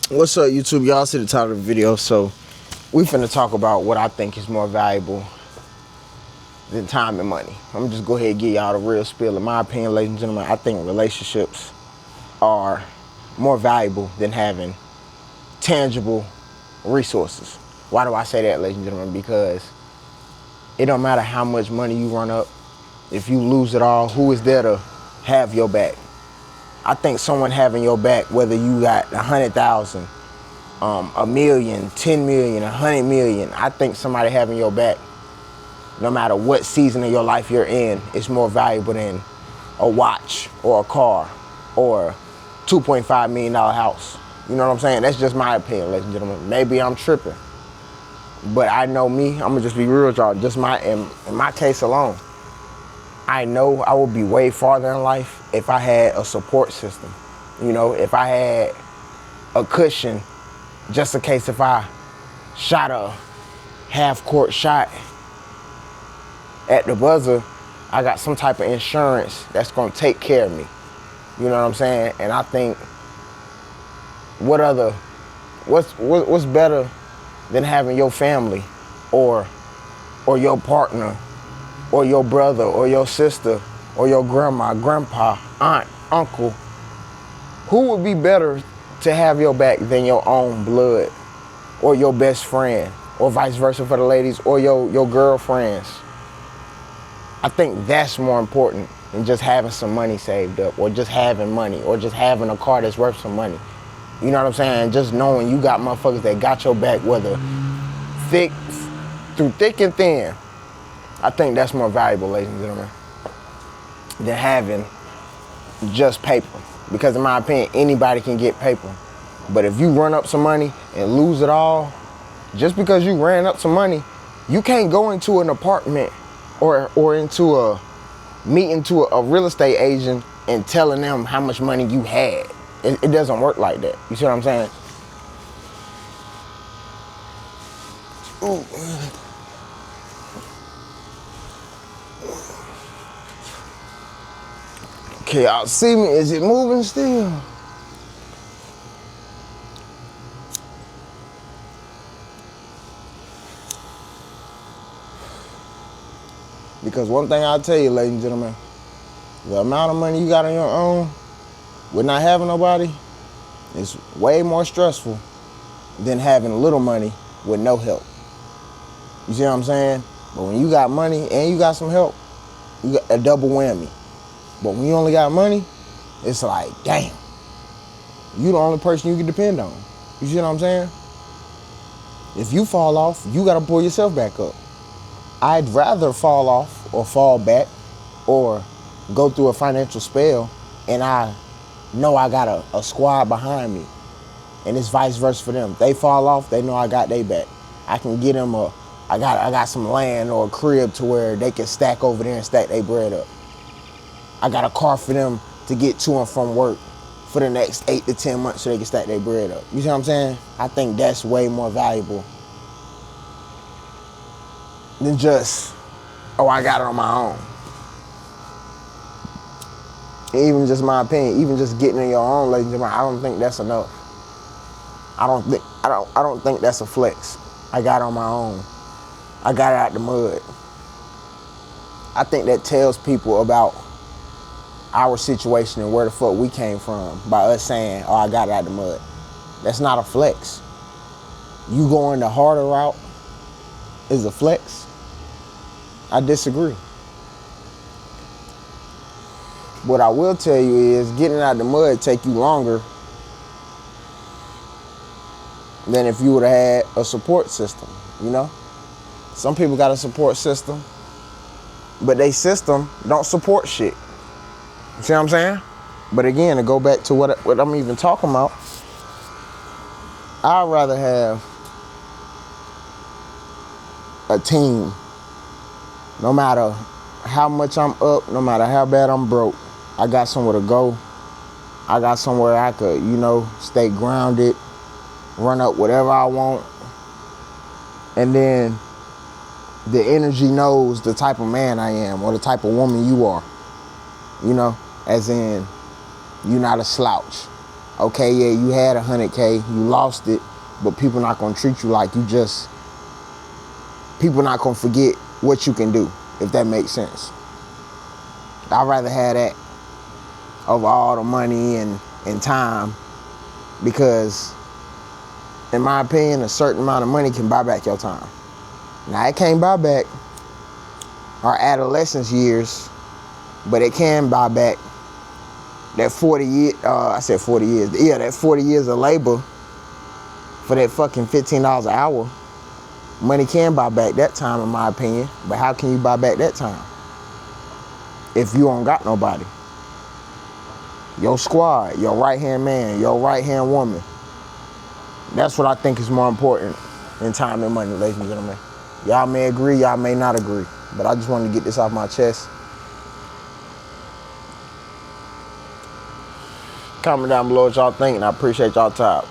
What's up, YouTube? Y'all see the title of the video. So we finna talk about what I think is more valuable than time and money. I'm gonna just go ahead and give y'all the real spill. In my opinion, ladies and gentlemen, I think relationships are more valuable than having tangible resources. Why do I say that, ladies and gentlemen? Because it don't matter how much money you run up. If you lose it all, who is there to have your back? I think someone having your back, whether you got 100,000, a million, 10 million, 100 million, I think somebody having your back, no matter what season of your life you're in, is more valuable than a watch or a car or $2.5 million house. You know what I'm saying? That's just my opinion, ladies and gentlemen. Maybe I'm tripping, but I know me. I'm gonna just be real with y'all. Just in my case alone, I know I would be way farther in life if I had a support system. You know, if I had a cushion, just in case if I shot a half-court shot at the buzzer, I got some type of insurance that's gonna take care of me. You know what I'm saying? And I think what's better than having your family or your partner or your brother or your sister or your grandma, grandpa, aunt, uncle? Who would be better to have your back than your own blood or your best friend, or vice versa for the ladies, or your girlfriends? I think that's more important than just having some money saved up, or just having money, or just having a car that's worth some money. You know what I'm saying? Just knowing you got motherfuckers that got your back, whether through thick and thin. I think that's more valuable, ladies and gentlemen, than having just paper. Because in my opinion, anybody can get paper. But if you run up some money and lose it all, just because you ran up some money, you can't go into an apartment or into a meeting to a real estate agent and telling them how much money you had. It doesn't work like that. You see what I'm saying? Ooh. Okay, y'all see me? Is it moving still? Because one thing I'll tell you, ladies and gentlemen, the amount of money you got on your own with not having nobody is way more stressful than having a little money with no help. You see what I'm saying? But when you got money and you got some help, you got a double whammy. But when you only got money, it's like, damn, you the only person you can depend on. You see what I'm saying? If you fall off, you gotta pull yourself back up. I'd rather fall off or fall back or go through a financial spell and I know I got a squad behind me, and it's vice versa for them. They fall off, they know I got their back. I can get them I got some land or a crib to where they can stack over there and stack their bread up. I got a car for them to get to and from work for the next 8 to 10 months so they can stack their bread up. You see what I'm saying? I think that's way more valuable than just, oh, I got it on my own. Even just my opinion, even just getting in your own, ladies and gentlemen, I don't think that's enough. I don't think that's a flex. I got it on my own. I got it out the mud. I think that tells people about our situation and where the fuck we came from by us saying, oh, I got it out the mud. That's not a flex. You going the harder route is a flex? I disagree. What I will tell you is getting out the mud take you longer than if you would have had a support system, you know? Some people got a support system, but they system don't support shit. You see what I'm saying? But again, to go back to what I'm even talking about, I'd rather have a team. No matter how much I'm up, no matter how bad I'm broke, I got somewhere to go. I got somewhere I could, stay grounded, run up whatever I want. And then the energy knows the type of man I am or the type of woman you are. As in, you're not a slouch. Okay, yeah, you had 100K, you lost it, but people not gonna treat you like you just, people not gonna forget what you can do, if that makes sense. I'd rather have that over all the money and time, because in my opinion, a certain amount of money can buy back your time. Now, it can't buy back our adolescence years, but it can buy back that 40 years, I said 40 years, yeah, that 40 years of labor for that fucking $15 an hour. Money can buy back that time, in my opinion, but how can you buy back that time if you don't got nobody? Your squad, your right-hand man, your right-hand woman. That's what I think is more important than time and money, ladies and gentlemen. Y'all may agree, y'all may not agree, but I just wanted to get this off my chest. Comment down below what y'all think, and I appreciate y'all time.